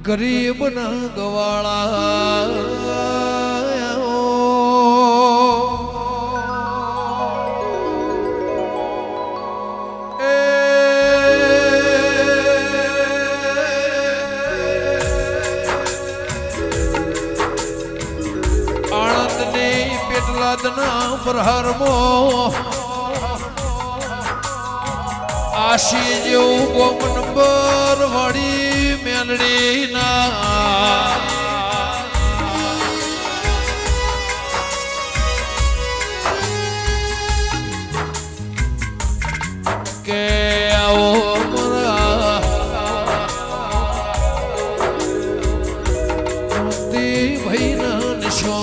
ગરીબ ના ગવાળા પ્રહારમો આશી જેવું ગોમ નંબર વાળી મેલડી ના કે આવો ભાઈ ના નિશો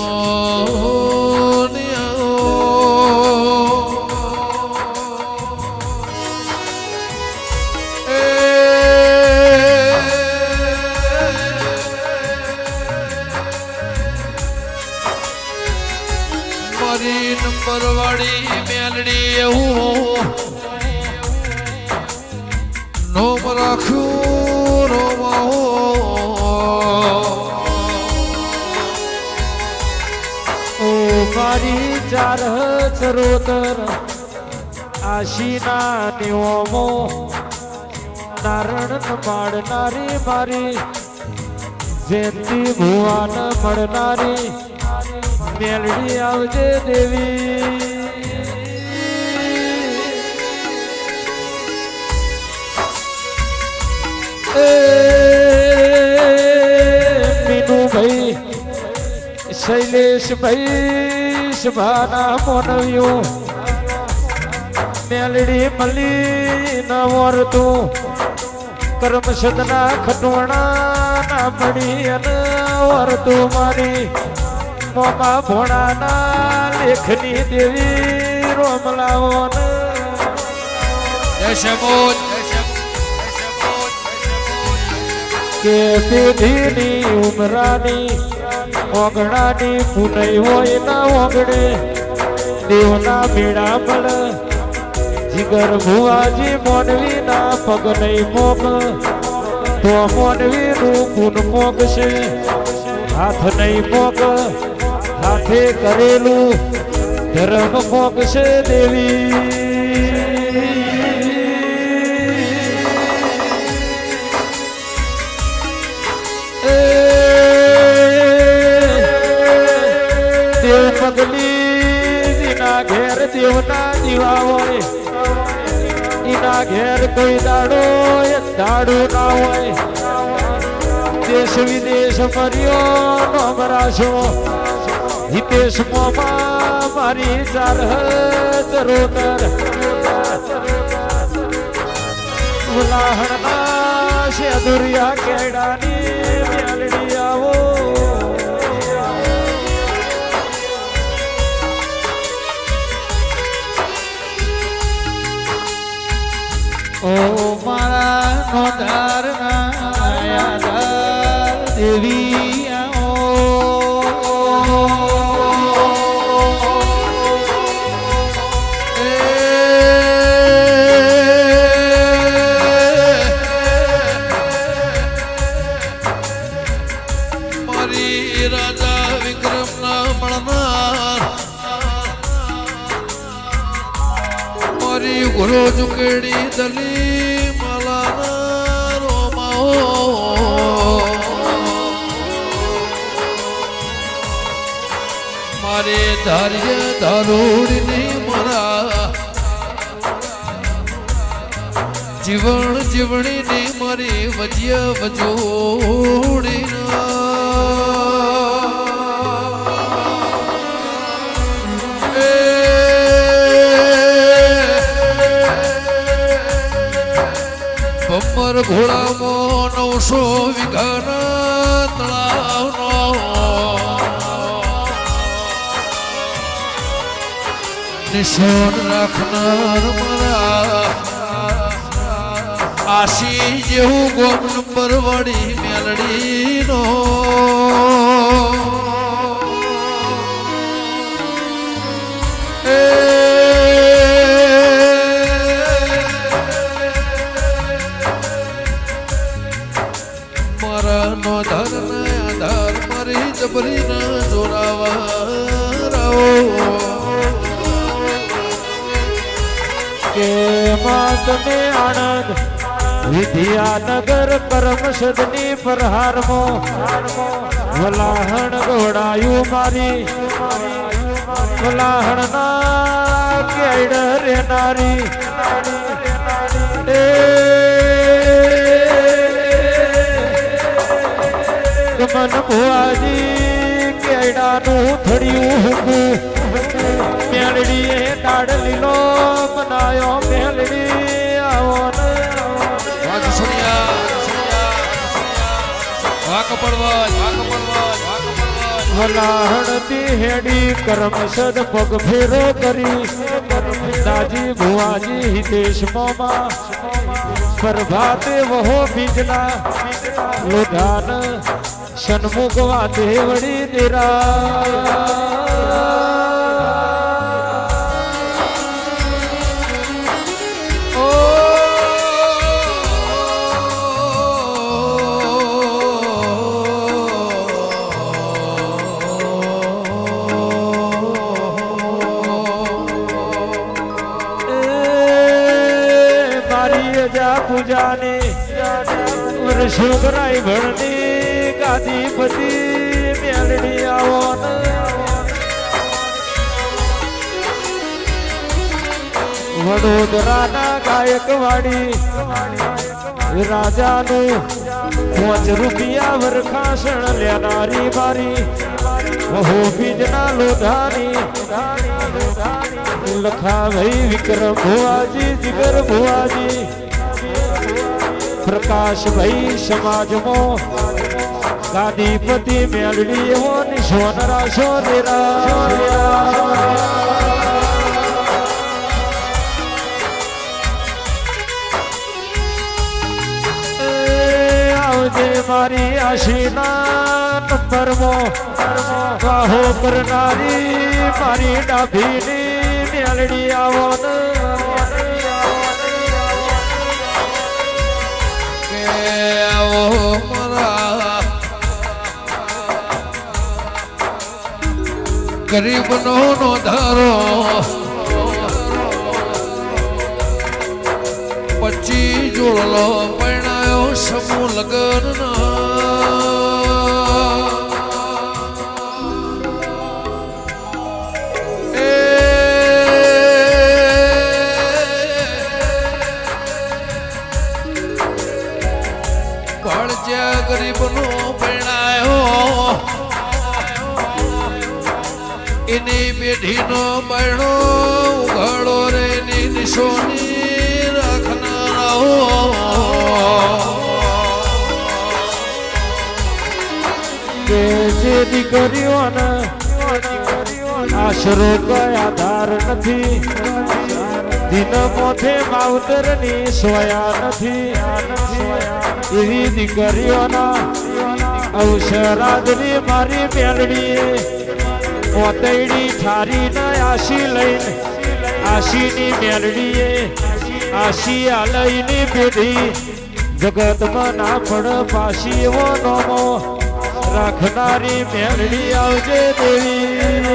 પરવાડી મેલડી એવું નોમ રાખ્યું રોમાઓ ઓ મારી ચાર ચરોતર આશીના નિયમો નારણ પાડનારી મારી જયંતી ભુવાન મળનારી મેલડી આવજે દેવી મીનુભાઈ શૈલેષભાઈ શભાના મોનવ્યું મેલડી મળી ન વરતું કર્મ સદના ખટવણા ના પડી અને વરતું મારી મોમા ભોણાના લેખની દેવી રોમલાઓન કે પેઢીની ઉમરાની ઓગણાની પુનઈ હોય ના ઓગણે દેવના મેળા મળ જીગર ભુવાજી મોનવી ના પગ નહીં મોગ તો મોનવી નું ગુણ મોગ છે હાથ નહીં મોગ હાથે કરેલું ધર્મ મોક્ષ દેવી દેવ પગલી ના ઘેર દેવના દીવા હોય એના ઘેર કોઈ દાડો ના હોય દેશ વિદેશ મર્યો નોમરાશો હિતેશ મોમા મારી ચાર ચરોતર ઉલાહણના શેદુરિયા કેડાની મેલડી આવો ઓ મારા નોધાર ના દેવી રાજા વિક્રમ ના મળનાર મારી ગુરુ ઝુકેડી દલી માલાના રોમાઓ મારે ધાર્ય ધારોડીની મારા જીવન જીવણીની મારી વજ્ય વજોડી બમ્બર ઘોડામાં 900 વીઘાના તળાવનો નિશાન રાખનાર મારા આશી જેવું ગોમ નંબર વાળી મેલડીનો મારા નો ભરીને જોરાવા કે માં તમે આણંદ વિદ્યાનગર કરમ સદની પ્રહારમો વલાહણ ગોડાયું મારી વલાહણ ના કેડ રે નારી મન ભુવાજી કેડાનું થડિયું હુકું મેલડીએ ડાળ લીલો બનાયો મેલડી આવો ને વાગ સુનિયા વાક પડવાજ વલાહણથી હેડી કરમ સદ પગ ફેરો કરી દાજી ભુવાજી હિતેશ મોમા પ્રભાતે વહો બીજના લોઢાન સન્મુખ વાતે વળી દેરા પૂજાને વર્ષોગરાઈ ભણની ગાદીપતિ મેલડી આવો વડોદરાના ગાયકવાડી રાજાનું 5 રૂપિયા વરખાસણ લેનારી મારી વહુ બીજના લોધાની લખાભાઈ વિક્રમ ભુવાજી જીગર ભુવાજી प्रकाश भाई समाज मो गादीपति मेलडी हो निशोनरा शोरेरा आवजे मारी आशीना नंबर मो वाहो करनारी मारी डाभीनी मेलडी आवो ગરીબ નો ધારો 25 જોડલો પરણાયો સમૂહ લગન ગરીબ નો પરણાયો એની બેઠી નો બહેણો ઉઘાડો રે ની નિશોની રાખનારાઓ કે જે દીકરીઓને આશરો કઈ આધાર નથી દિન મોથે માવતરની સોયા નથી એવી દીકરીઓના અવસરાદની મારી મેલડીએ ઓતૈડી ઠારીને આશી લઈને આશીની મેલડીએ આશી આલયની પેઢી જગતમાં ના પડ પાશી એવો નોમો રાખનારી મેલડી આવજે દેવી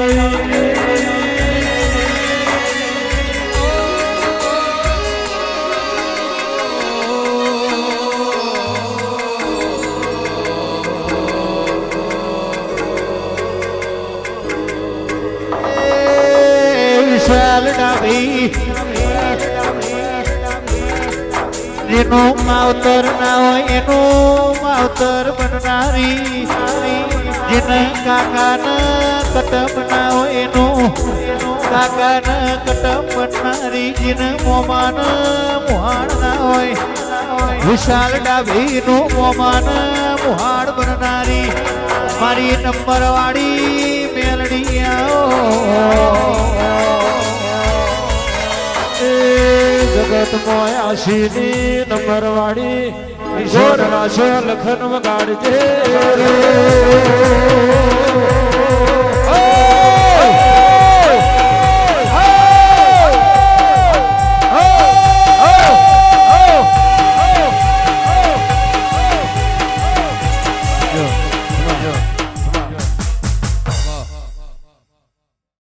જેનું માવતર ના હોય એનું માવતર બનનારી જેને કાકાના કટમ ના હોય એનું કાકાના કટમ બનનારી જેને મોમાન મુહાણ ના હોય વિશાલ ડાભીનું મોમાન મુહાણ બનનારી મારી નંબર વાળી મેલડી જગત મોય આશીની નંબર વાળી ઈશ્વર રાશો લખન વગાડજે